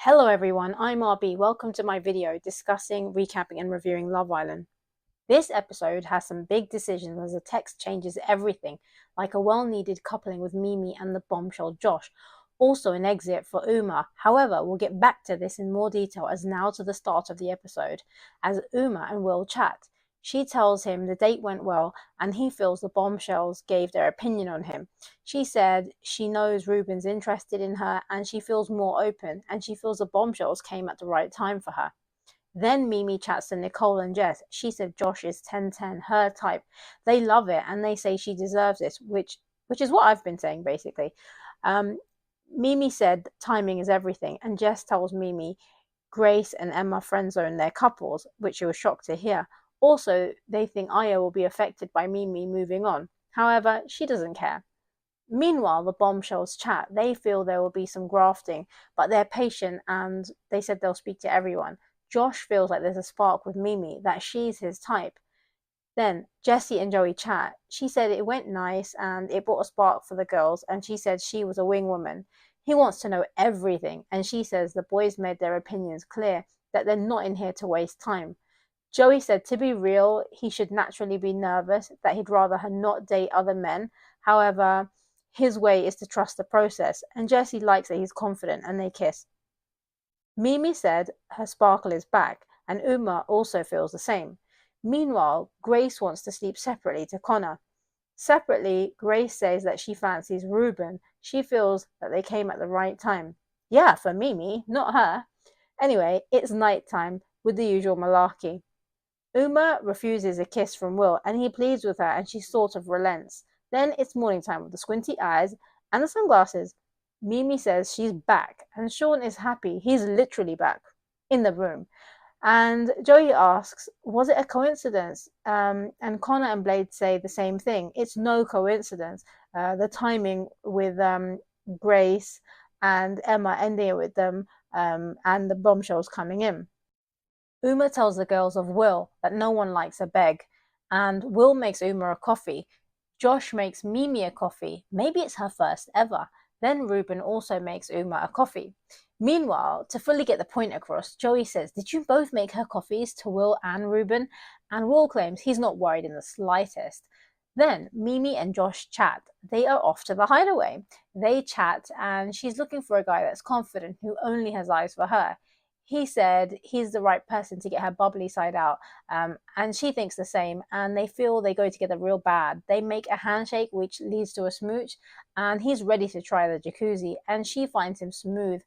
Hello everyone, I'm RB. Welcome to my video discussing, recapping and reviewing Love Island. This episode has some big decisions as the text changes everything, like a well-needed coupling with Mimii and the bombshell Josh. Also an exit for Uma. However, we'll get back to this in more detail as now to the start of the episode, as Uma and Will chat. She tells him the date went well and he feels the bombshells gave their opinion on him. She said she knows Ruben's interested in her and she feels more open and she feels the bombshells came at the right time for her. Then Mimii chats to Nicole and Jess. She said Josh is 10-10, her type. They love it and they say she deserves this, which is what I've been saying basically. Mimii said timing is everything, and Jess tells Mimii Grace and Emma friendzone their couples, which she was shocked to hear. Also, they think Aya will be affected by Mimii moving on. However, she doesn't care. Meanwhile, the bombshells chat. They feel there will be some grafting, but they're patient and they said they'll speak to everyone. Josh feels like there's a spark with Mimii, that she's his type. Then Jessie and Joey chat. She said it went nice and it brought a spark for the girls, and she said she was a wing woman. He wants to know everything, and she says the boys made their opinions clear, that they're not in here to waste time. Joey said to be real, he should naturally be nervous, that he'd rather her not date other men. However, his way is to trust the process, and Jessie likes that he's confident, and they kiss. Mimii said her sparkle is back, and Uma also feels the same. Meanwhile, Grace wants to sleep separately to Connor. Separately, Grace says that she fancies Ruben. She feels that they came at the right time. Yeah, for Mimii, not her. Anyway, it's nighttime with the usual malarkey. Uma refuses a kiss from Will and he pleads with her and she sort of relents. Then it's morning time with the squinty eyes and the sunglasses. Mimii says she's back and Sean is happy. He's literally back in the room. And Joey asks, was it a coincidence? And Connor and Blade say the same thing. It's no coincidence. The timing with Grace and Emma ending it with them and the bombshells coming in. Uma tells the girls of Will that no one likes a beg, and Will makes Uma a coffee. Josh makes Mimii a coffee. Maybe it's her first ever. Then Ruben also makes Uma a coffee. Meanwhile, to fully get the point across, Joey says, did you both make her coffees to Will and Ruben? And Will claims he's not worried in the slightest. Then Mimii and Josh chat. They are off to the hideaway. They chat and she's looking for a guy that's confident who only has eyes for her. He said he's the right person to get her bubbly side out, and she thinks the same, and they feel they go together real bad. They make a handshake which leads to a smooch, and he's ready to try the jacuzzi, and she finds him smooth.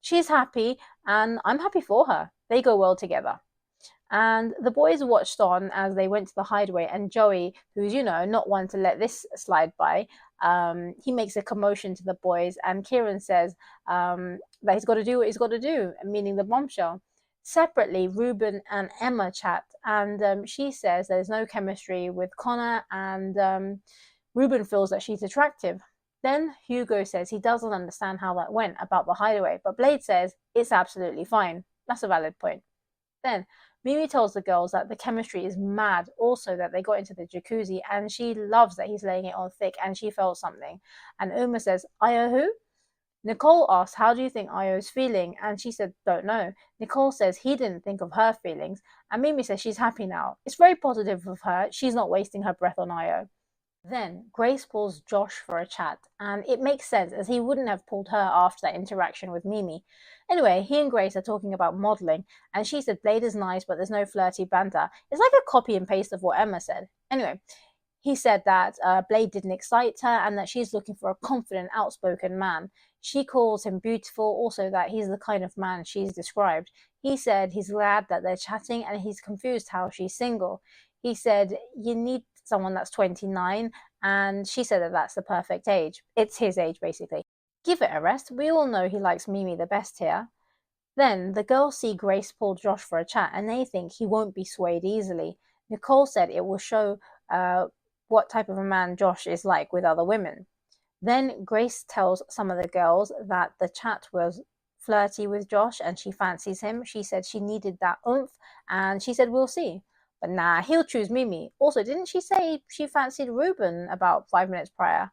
She's happy, and I'm happy for her. They go well together. And the boys watched on as they went to the hideaway, and Joey, who's, not one to let this slide by, he makes a commotion to the boys, and Kieran says that he's got to do what he's got to do, meaning the bombshell. Separately, Ruben and Emma chat, and she says there's no chemistry with Connor, and Ruben feels that she's attractive. Then Hugo says he doesn't understand how that went about the hideaway, but Blade says it's absolutely fine. That's a valid point. Then Mimii tells the girls that the chemistry is mad, also that they got into the jacuzzi, and she loves that he's laying it on thick, and she felt something. And Uma says, Io who? Nicole asks, how do you think Io's feeling? And she said, don't know. Nicole says he didn't think of her feelings, and Mimii says she's happy now. It's very positive of her. She's not wasting her breath on Io. Then Grace pulls Josh for a chat, and it makes sense as he wouldn't have pulled her after that interaction with Mimii. Anyway, he and Grace are talking about modelling, and she said Blade is nice, but there's no flirty banter. It's like a copy and paste of what Emma said. Anyway, he said that Blade didn't excite her and that she's looking for a confident, outspoken man. She calls him beautiful, also that he's the kind of man she's described. He said he's glad that they're chatting and he's confused how she's single. He said, you need someone that's 29, and she said that that's the perfect age. It's his age, basically. Give it a rest. We all know he likes Mimii the best here. Then the girls see Grace pull Josh for a chat, and they think he won't be swayed easily. Nicole said it will show what type of a man Josh is like with other women. Then Grace tells some of the girls that the chat was flirty with Josh and she fancies him. She said she needed that oomph, and she said we'll see. But nah, he'll choose Mimii. Also, didn't she say she fancied Ruben about 5 minutes prior?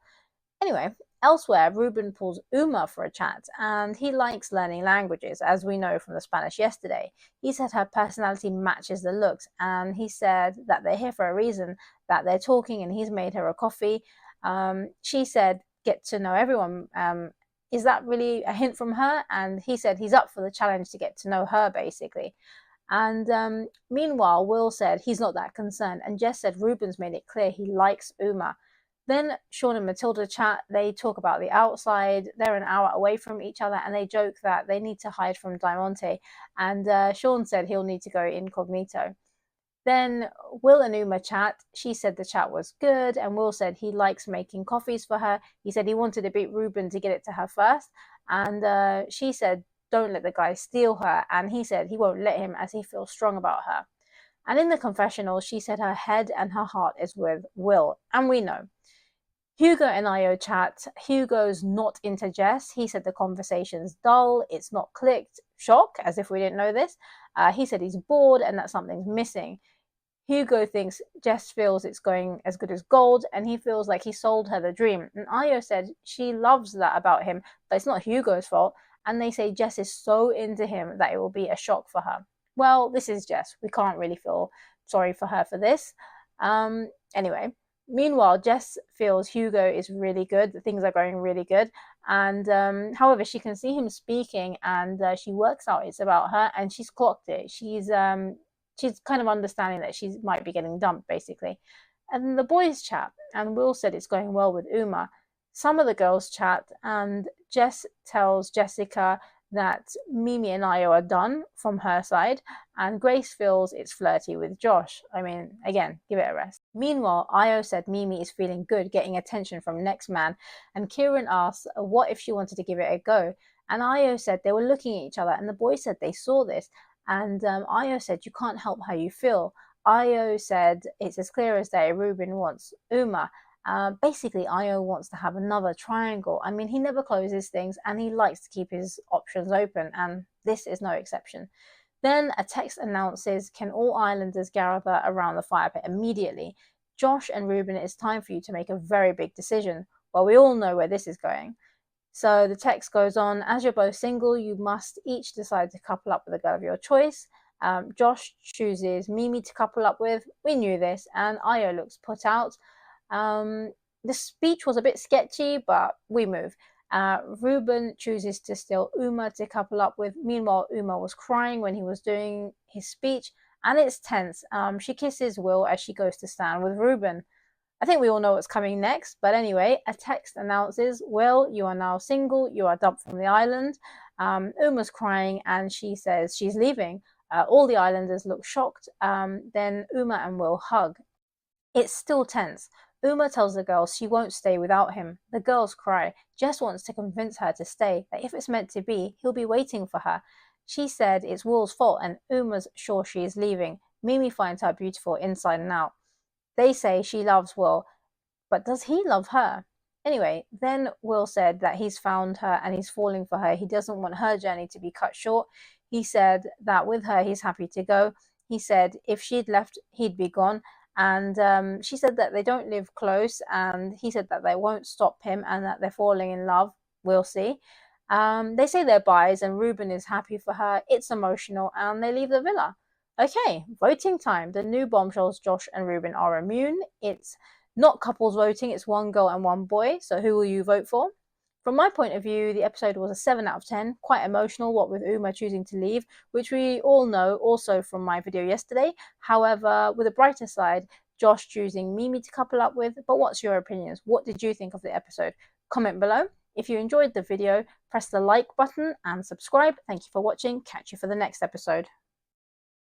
Anyway, Elsewhere, Ruben pulls Uma for a chat, and he likes learning languages, as we know from the Spanish yesterday. He said her personality matches the looks, and he said that they're here for a reason, that they're talking, and he's made her a coffee. She said, get to know everyone. Is that really a hint from her? And he said he's up for the challenge to get to know her, basically. And meanwhile, Will said he's not that concerned, and Jess said Ruben's made it clear he likes Uma. Then Sean and Matilda chat. They talk about the outside. They're an hour away from each other, and they joke that they need to hide from Diamante. And Sean said he'll need to go incognito. Then Will and Uma chat. She said the chat was good, and Will said he likes making coffees for her. He said he wanted to beat Ruben to get it to her first, and she said don't let the guy steal her, and he said he won't let him as he feels strong about her. And in the confessional, she said her head and her heart is with Will, and we know. Hugo and Io chat. Hugo's not into Jess. He said the conversation's dull, it's not clicked. Shock, as if we didn't know this. He said he's bored and that something's missing. Hugo thinks Jess feels it's going as good as gold, and he feels like he sold her the dream. And Io said she loves that about him, but it's not Hugo's fault. And they say Jess is so into him that it will be a shock for her. Well, this is Jess. We can't really feel sorry for her for this. Anyway. Meanwhile, Jess feels Hugo is really good, that things are going really good. And however, she can see him speaking, and she works out it's about her, and she's clocked it. She's kind of understanding that she might be getting dumped, basically. And the boys chat, and Will said it's going well with Uma. Some of the girls chat, and Jess tells Jessica that Mimii and Io are done from her side, and Grace feels it's flirty with Josh. I mean, again, give it a rest. Meanwhile, Io said Mimii is feeling good, getting attention from next man, and Kieran asked what if she wanted to give it a go. And Io said they were looking at each other, and the boys said they saw this, and Io said you can't help how you feel. Io said it's as clear as day Ruben wants Uma. Basically, Io wants to have another triangle. I mean, he never closes things, and he likes to keep his options open, and this is no exception. Then a text announces, can all islanders gather around the fire pit immediately? Josh and Ruben, it's time for you to make a very big decision. Well, we all know where this is going. So the text goes on, as you're both single, you must each decide to couple up with a girl of your choice. Josh chooses Mimii to couple up with. We knew this, and Io looks put out. The speech was a bit sketchy, but we move. Ruben chooses to steal Uma to couple up with. Meanwhile, Uma was crying when he was doing his speech, and it's tense. She kisses Will as she goes to stand with Ruben. I think we all know what's coming next, but anyway, a text announces, Will, you are now single, you are dumped from the island. Uma's crying, and she says she's leaving. All the islanders look shocked. Then Uma and Will hug. It's still tense. Uma tells the girls she won't stay without him. The girls cry. Jess wants to convince her to stay, that if it's meant to be, he'll be waiting for her. She said it's Will's fault, and Uma's sure she is leaving. Mimii finds her beautiful inside and out. They say she loves Will, but does he love her? Anyway, then Will said that he's found her and he's falling for her. He doesn't want her journey to be cut short. He said that with her, he's happy to go. He said if she'd left, he'd be gone. And she said that they don't live close, and he said that they won't stop him and that they're falling in love. We'll see. They say their byes, and Ruben is happy for her. It's emotional, and they leave the villa. Okay, voting time. The new bombshells, Josh and Ruben, are immune. It's not couples voting, it's one girl and one boy. So who will you vote for? From my point of view, the episode was a 7 out of 10, quite emotional, what with Uma choosing to leave, which we all know also from my video yesterday. However, with a brighter side, Josh choosing Mimii to couple up with. But what's your opinions? What did you think of the episode? Comment below. If you enjoyed the video, press the like button and subscribe. Thank you for watching. Catch you for the next episode.